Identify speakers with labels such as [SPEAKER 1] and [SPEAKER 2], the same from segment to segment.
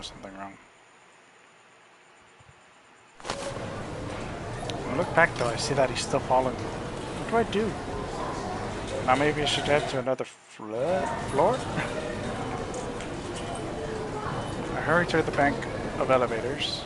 [SPEAKER 1] something wrong. When I look back though, I see that he's still following me. What do I do? Now maybe I should head to another floor? I hurry to the bank of elevators.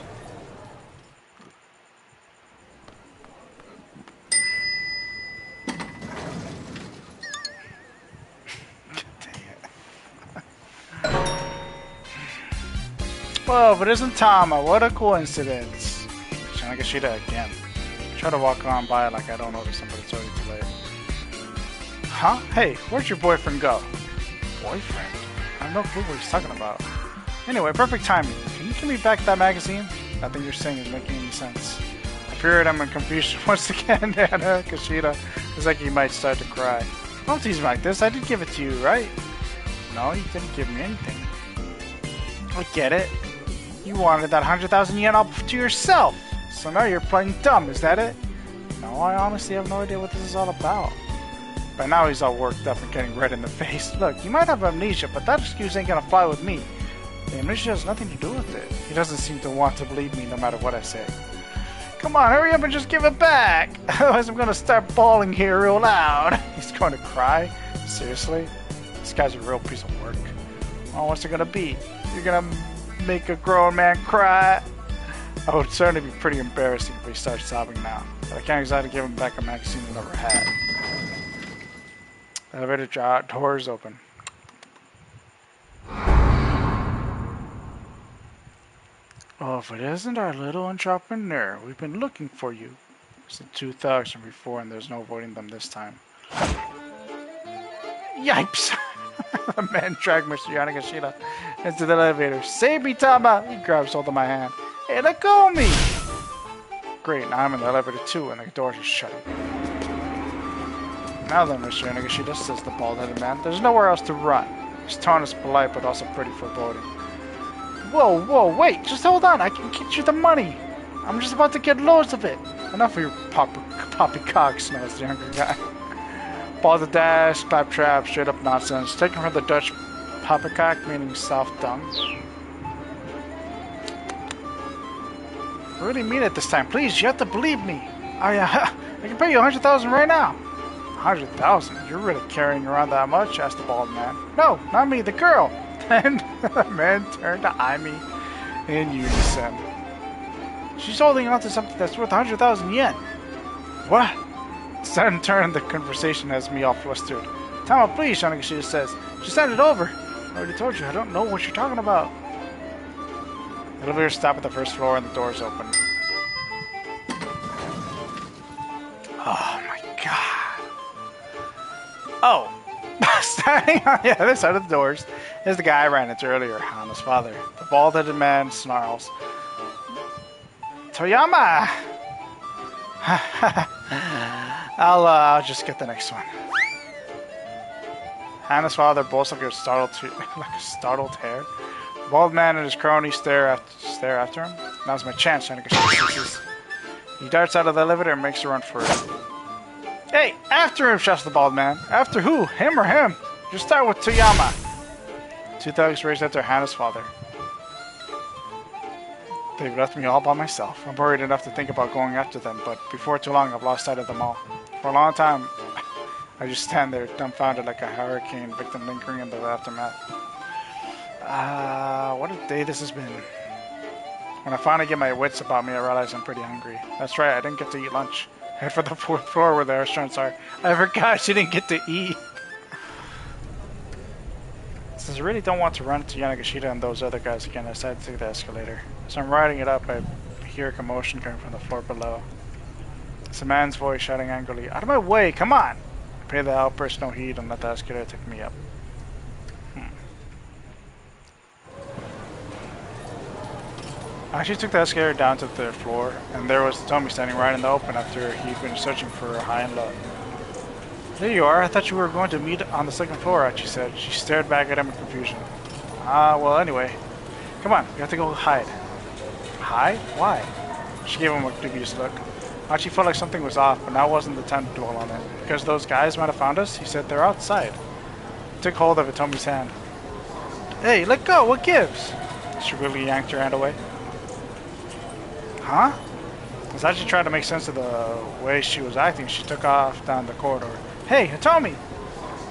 [SPEAKER 1] Whoa, but isn't Tama? What a coincidence. Shanagashita again. Try to walk on by like I don't notice him, but it's already too late. Huh? Hey, where'd your boyfriend go? Boyfriend? I have no clue what he's talking about. Anyway, perfect timing. Can you give me back that magazine? Nothing you're saying is making any sense. I fear I'm in confusion once again, Anna Kashida. It's like he might start to cry. Don't tease me like this. I did give it to you, right? No, you didn't give me anything. I get it. You wanted that 100,000 yen up to yourself. So now you're playing dumb, is that it? No, I honestly have no idea what this is all about. By now he's all worked up and getting red in the face. Look, you might have amnesia, but that excuse ain't gonna fly with me. The amnesia has nothing to do with it. He doesn't seem to want to believe me no matter what I say. Come on, hurry up and just give it back! Otherwise I'm gonna start bawling here real loud. He's going to cry? Seriously? This guy's a real piece of work. Oh, what's it gonna be? You're gonna make a grown man cry? I would certainly be pretty embarrassing if he starts sobbing now. But I can't exactly give him back a magazine he never had. The elevator doors open. Oh, if it isn't our little entrepreneur, we've been looking for you. It's the two thugs from before, and there's no avoiding them this time. Yipes! The man dragged Mr. Yanagashita into the elevator. Save me, Tama! He grabs hold of my hand. Hey, let go of me! Great, now I'm in the elevator too, and the doors are shutting. Now then, Mr. Yanagashita, says the bald-headed man, there's nowhere else to run. His tone is polite, but also pretty foreboding. Whoa, whoa, wait, just hold on, I can get you the money. I'm just about to get loads of it. Enough of your poppycock, smells the younger guy. Balderdash, claptrap, straight up nonsense. Taken from the Dutch poppycock, meaning soft dung. I really mean it this time. Please, you have to believe me. I can pay you 100,000 right now. 100,000? You're really carrying around that much? Asked the bald man. No, not me, the girl. Then the man turned to eye me in unison. She's holding on to something that's worth 100,000 yen. What? The sudden turn in the conversation has me all flustered. Tama, please, Shanagashita says. Just send it over. I already told you, I don't know what you're talking about. The elevator stopped at the first floor and the doors open. Oh my god. Oh. Standing on the other side of the doors is the guy I ran into earlier, Hana's father. The bald-headed man snarls. Toyama! I'll just get the next one. Hana's father bolts like a startled hare. The bald man and his crony stare after him. Now's my chance, Shanagashita. He darts out of the elevator and makes a run for it. Hey, after him, shouts the bald man. After who? Him or him? Just start with Toyama. Two thugs race after Hana's father. They've left me all by myself. I'm worried enough to think about going after them, but before too long I've lost sight of them all. For a long time, I just stand there, dumbfounded like a hurricane victim lingering in the aftermath. What a day this has been. When I finally get my wits about me, I realize I'm pretty hungry. That's right, I didn't get to eat lunch. Head for the fourth floor where the restaurants are. I forgot she didn't get to eat. Since I really don't want to run into Yanagashita and those other guys again, I decided to take the escalator. As I'm riding it up, I hear a commotion coming from the floor below. It's a man's voice shouting angrily, "Out of my way, come on!" I pay the outburst no heed and let the escalator take me up. I actually took the escalator down to the third floor, and there was Hitomi standing right in the open after he'd been searching for her high and low. There you are, I thought you were going to meet on the second floor, Achi said. She stared back at him in confusion. Well anyway. Come on, we have to go hide. Hide? Why? She gave him a dubious look. Achi felt like something was off, but now wasn't the time to dwell on it. Because those guys might have found us, he said they're outside. He took hold of Hitomi's hand. Hey, let go, what gives? She really yanked her hand away. Huh? I was actually trying to make sense of the way she was acting. She took off down the corridor. Hey, Hitomi!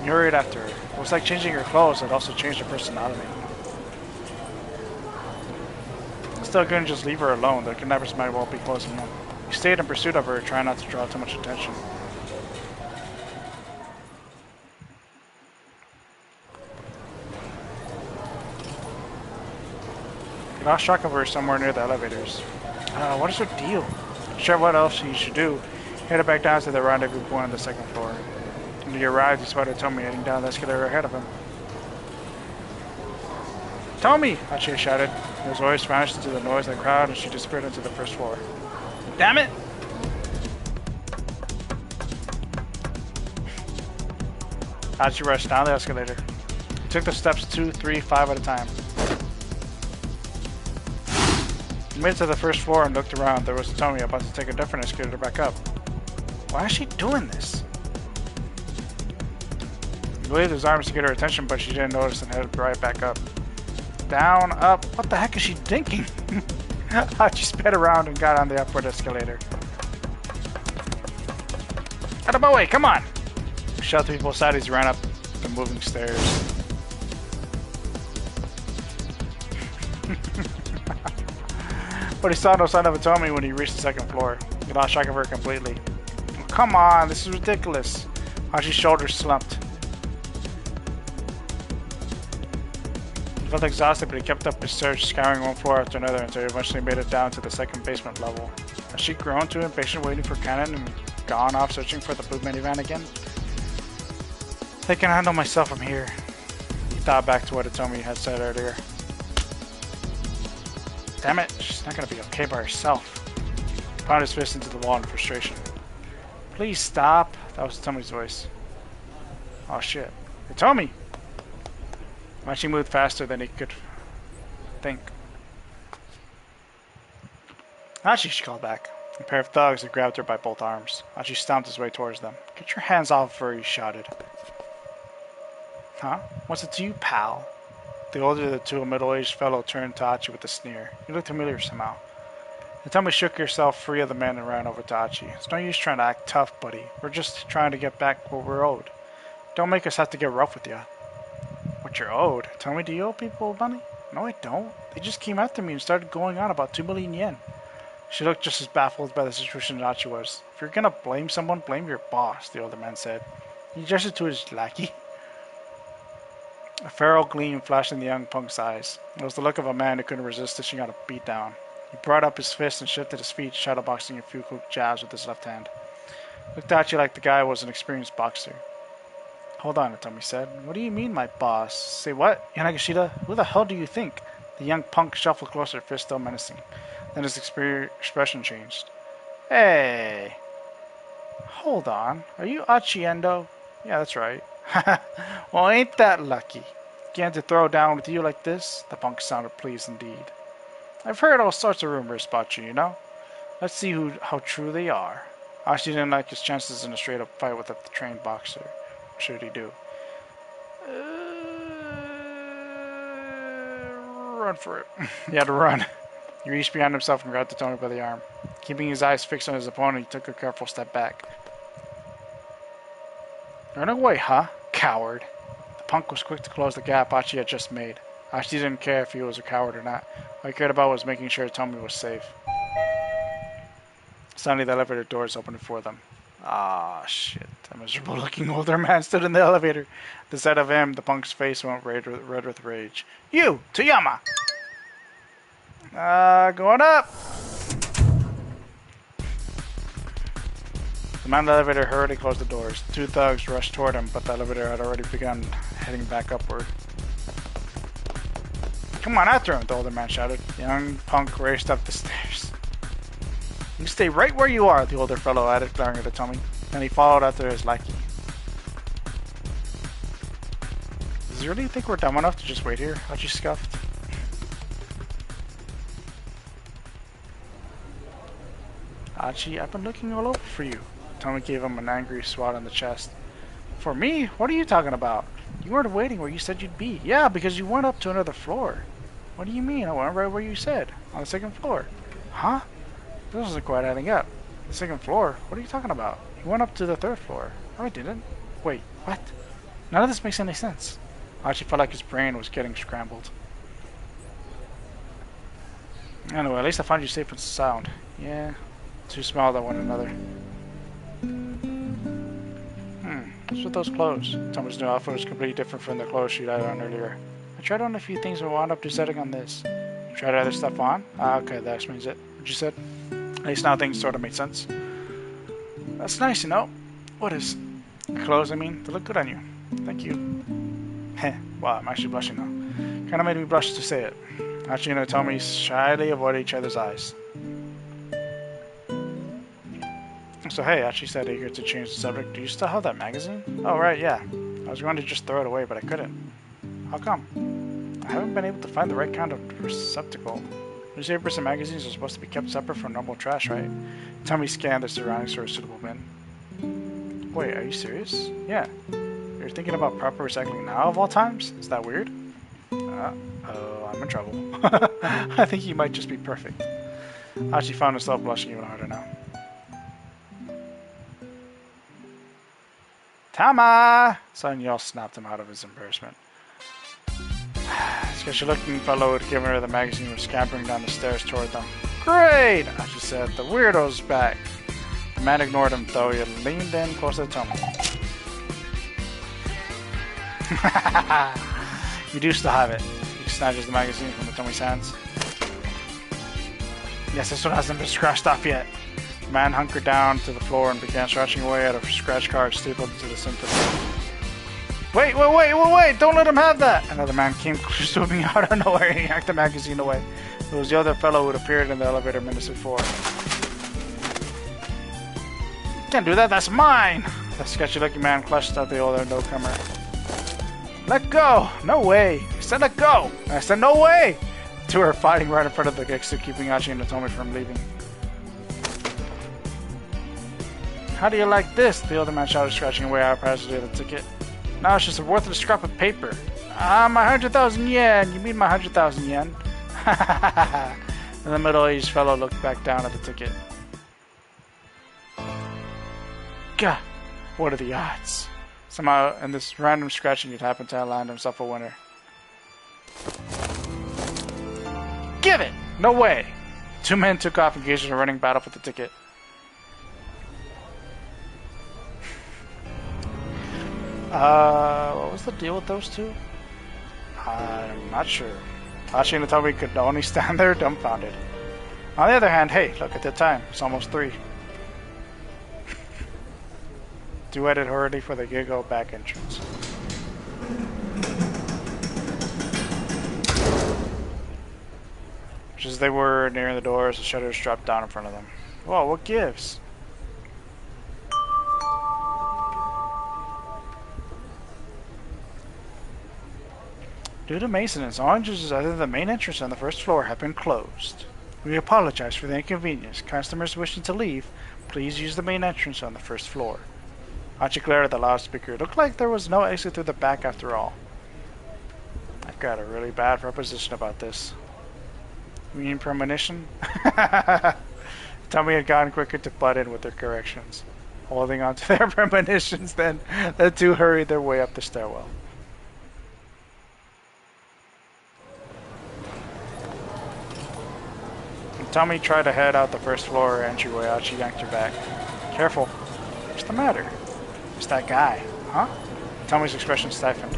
[SPEAKER 1] You hurried after her. It was like changing her clothes. It also changed her personality. Still couldn't just leave her alone. The kidnappers might well be closing in. He stayed in pursuit of her, trying not to draw too much attention. He lost track of her somewhere near the elevators. What is her deal? Sure, what else he should do? He headed back down to the rendezvous point on the second floor. When he arrived, he spotted Hitomi heading down the escalator ahead of him. Hitomi! Achi shouted. His voice vanished into the noise of the crowd and she disappeared into the first floor. Damn it! Achi rushed down the escalator. He took the steps 2, 3, 5 at a time. He made it to the first floor and looked around. There was Hitomi about to take a different escalator back up. Why is she doing this? He waved his arms to get her attention, but she didn't notice and headed right back up. Down, up. What the heck is she thinking? She sped around and got on the upward escalator. Out of my way, come on! He shouted to people aside as he ran up the moving stairs. But he saw no sign of Hitomi when he reached the second floor. He lost track of her completely. Oh, come on, this is ridiculous. Hachi's shoulders slumped. He felt exhausted, but he kept up his search, scouring one floor after another until he eventually made it down to the second basement level. Has she grown too impatient waiting for Cannon and gone off searching for the blue minivan again? I can handle myself from here. He thought back to what Hitomi had said earlier. Damn it, she's not gonna be okay by herself. He pounded his fist into the wall in frustration. Please stop. That was Hitomi's voice. Oh shit. Hitomi! She moved faster than he could think. Achi, she called back. A pair of thugs had grabbed her by both arms. Achi stomped his way towards them. Get your hands off of her, he shouted. Huh? What's it to you, pal? The older of the two, a middle-aged fellow, turned to Achi with a sneer. He looked familiar somehow. Hitomi shook herself free of the men and ran over to Achi. It's no use trying to act tough, buddy. We're just trying to get back what we're owed. Don't make us have to get rough with you. What you're owed? Tell me, do you owe people money? No, I don't. They just came after me and started going on about 2 million yen. She looked just as baffled by the situation as Achi was. If you're gonna blame someone, blame your boss, the older man said. He gestured to his lackey. A feral gleam flashed in the young punk's eyes. It was the look of a man who couldn't resist dishing out a beatdown. He brought up his fist and shifted his feet, shadowboxing a few quick jabs with his left hand. Looked at Achi like the guy was an experienced boxer. Hold on, Hitomi said. What do you mean, my boss? Say what? Yanagishita? Who the hell do you think? The young punk shuffled closer, fist still menacing. Then his expression changed. Hey! Hold on. Are you Achi Endo? Yeah, that's right. Well, ain't that lucky? Getting to throw down with you like this? The punk sounded pleased indeed. I've heard all sorts of rumors about you, you know? Let's see how true they are. Achi didn't like his chances in a straight-up fight with a trained boxer. What should he do? Run for it. He had to run. He reached behind himself and grabbed Hitomi by the arm. Keeping his eyes fixed on his opponent, he took a careful step back. Run away, huh? Coward. The punk was quick to close the gap Achi had just made. Achi didn't care if he was a coward or not. All he cared about was making sure Hitomi was safe. Suddenly the elevator doors opened for them. Ah, shit. A miserable-looking older man stood in the elevator. At the sight of him, the punk's face went red with rage. You! Toyama! Going up! The man in the elevator hurriedly closed the doors. The two thugs rushed toward him, but the elevator had already begun heading back upward. Come on, after him, the older man shouted. The young punk raced up the stairs. You stay right where you are, the older fellow added, glaring at Hitomi. Then he followed after his lackey. Does he really think we're dumb enough to just wait here? Achi scuffed. Achi, I've been looking all over for you. Hitomi gave him an angry swat on the chest. For me? What are you talking about? You weren't waiting where you said you'd be. Yeah, because you went up to another floor. What do you mean? I went right where you said. On the second floor. Huh? This isn't quite adding up. The second floor? What are you talking about? You went up to the third floor. No, I didn't. Wait, what? None of this makes any sense. Archie felt like his brain was getting scrambled. Anyway, at least I found you safe and sound. Yeah, two smiled at one another. What's with those clothes? Tommy's new outfit was completely different from the clothes she'd had on earlier. I tried on a few things and wound up deciding on this. You tried other stuff on? Ah, okay, that explains it. What you said? At least now things sort of made sense. That's nice, you know. What is? Clothes, I mean. They look good on you. Thank you. Heh. Wow, I'm actually blushing now. Kinda made me blush to say it. Achi and Hitomi shyly avoided each other's eyes. So hey, Achi said, eager to change the subject, do you still have that magazine? Oh right, yeah. I was going to just throw it away, but I couldn't. How come? I haven't been able to find the right kind of receptacle. Newspapers and magazines are supposed to be kept separate from normal trash, right? Tommy scanned the surroundings for a suitable bin. Wait, are you serious? Yeah. You're thinking about proper recycling now of all times? Is that weird? Oh, I'm in trouble. I think he might just be perfect. Achi found himself blushing even harder now. Tama! Sudden yell snapped him out of his embarrassment. Sketchy-looking fellow who had given her the magazine was scampering down the stairs toward them. Great! Achi said. The weirdo's back. The man ignored him, though. He leaned in closer to Tomo. You do still have it. He snatches the magazine from the Tommy's hands. Yes, this one hasn't been scratched off yet. The man hunkered down to the floor and began scratching away at a scratch card stapled to the center. Wait! Don't let him have that! Another man came swooping out of nowhere and yanked the magazine away. It was the other fellow who had appeared in the elevator minutes before. Can't do that, that's mine! The sketchy-looking man clutched at the older newcomer. Let go! No way! I said let go! I said no way! The two are fighting right in front of the exit, keeping Achi and Hitomi from leaving. How do you like this? The older man shouted, scratching away haphazardly at the ticket. Now it's just a worthless scrap of paper. Ah, my 100,000 yen! You mean my 100,000 yen? And the middle-aged fellow looked back down at the ticket. Gah! What are the odds? Somehow, in this random scratching, he'd happened to land himself a winner. Give it! No way! Two men took off, engaged in a running battle for the ticket. What was the deal with those two? I'm not sure. Achi and Hitomi could only stand there dumbfounded. On the other hand, hey, look at the time. It's almost 3. Two headed hurriedly for the Gigo back entrance. Just as they were nearing the doors, the shutters dropped down in front of them. Whoa, what gives? Due to maintenance, oranges other than the main entrance on the first floor have been closed. We apologize for the inconvenience. Customers wishing to leave, please use the main entrance on the first floor. Achi glared at the loudspeaker. It looked like there was no exit through the back after all. I've got a really bad proposition about this. You mean premonition? Tommy had gotten quicker to butt in with their corrections. Holding on to their premonitions, then the two hurried their way up the stairwell. Tommy tried to head out the first floor entryway. Achi yanked her back. Careful. What's the matter? It's that guy. Huh? Tommy's expression stiffened.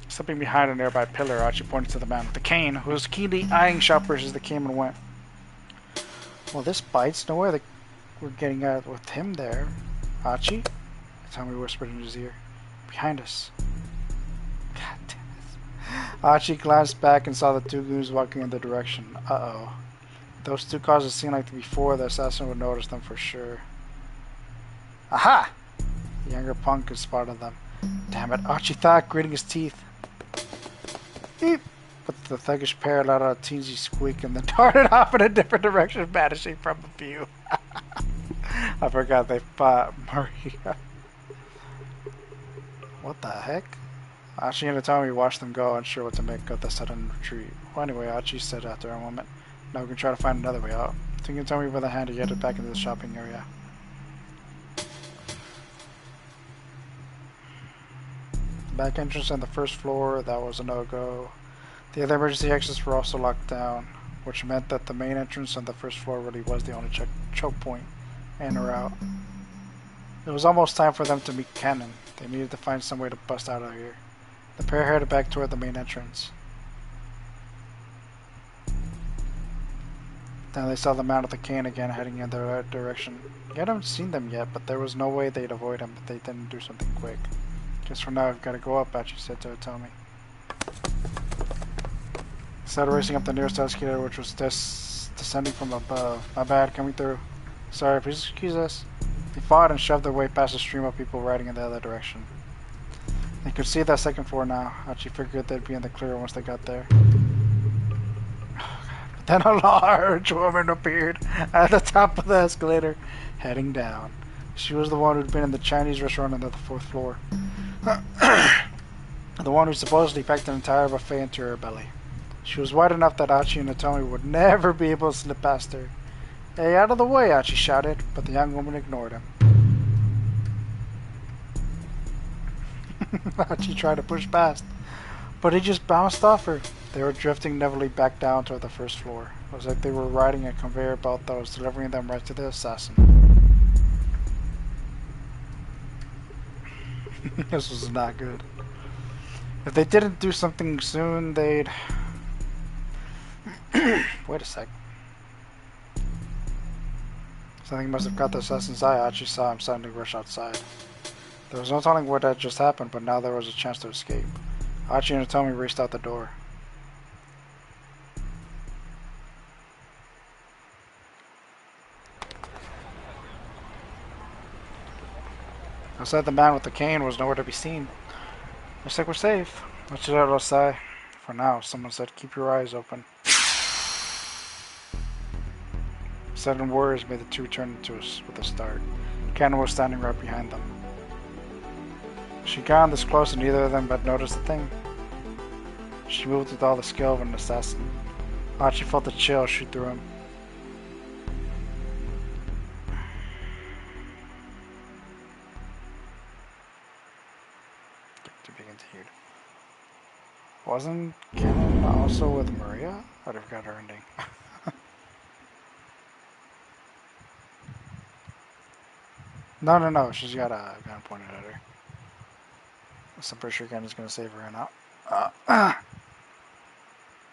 [SPEAKER 1] Slipping behind a nearby pillar, Achi pointed to the man with the cane, who was keenly eyeing shoppers as they came and went. Well, this bites. No way we're getting out with him there. Achi? Tommy whispered in his ear. Behind us. God damn it. Achi glanced back and saw the two goons walking in their direction. Uh-oh. Those two caused a scene like before, the assassin would notice them for sure. Aha! The younger punk had spotted them. Damn it, Achi thought, gritting his teeth. Beep! But the thuggish pair let out a teensy squeak and then darted off in a different direction, vanishing from the view. I forgot they fought Maria. What the heck? Achi and Hitomi watched them go, unsure what to make of the sudden retreat. Well, anyway, Achi said after a moment, now we can try to find another way out. Taking Hitomi by the hand, he headed back into the shopping area. Back entrance on the first floor, that was a no-go. The other emergency exits were also locked down, which meant that the main entrance on the first floor really was the only choke point in or out. It was almost time for them to meet Cannon. They needed to find some way to bust out of here. The pair headed back toward the main entrance. Then they saw the man with the cane again heading in their direction. You hadn't seen them yet, but there was no way they'd avoid him if they didn't do something quick. Guess for now I've got to go up, Achi said to Hitomi. Started racing up the nearest escalator, which was descending from above. My bad, coming through. Sorry, please excuse us. They fought and shoved their way past a stream of people riding in the other direction. They could see that second floor now. Achi figured they'd be in the clear once they got there. But then a large woman appeared at the top of the escalator, heading down. She was the one who'd been in the Chinese restaurant on the fourth floor. The one who supposedly packed an entire buffet into her belly. She was wide enough that Achi and Hitomi would never be able to slip past her. Hey, out of the way, Achi shouted, but the young woman ignored him. Achi tried to push past, but he just bounced off her. They were drifting heavily back down toward the first floor. It was like they were riding a conveyor belt that was delivering them right to the assassin. This was not good. If they didn't do something soon, they'd... Wait a sec. Something must have caught the assassin's eye. Achi saw him suddenly rush outside. There was no telling what had just happened, but now there was a chance to escape. Achi and Hitomi raced out the door. Outside, the man with the cane was nowhere to be seen. Looks like we're safe. Machiro sighed. For now, someone said, keep your eyes open. Sudden words made the two turn to us with a start. Cannon was standing right behind them. She'd gotten this close and neither of them had noticed a thing. She moved with all the skill of an assassin. Achi felt a chill shoot through him. To be continued. Wasn't Cannon also with Maria? I'd have got her ending. No. She's got a gun pointed at her. So I'm pretty sure Cannon's gonna save her and out.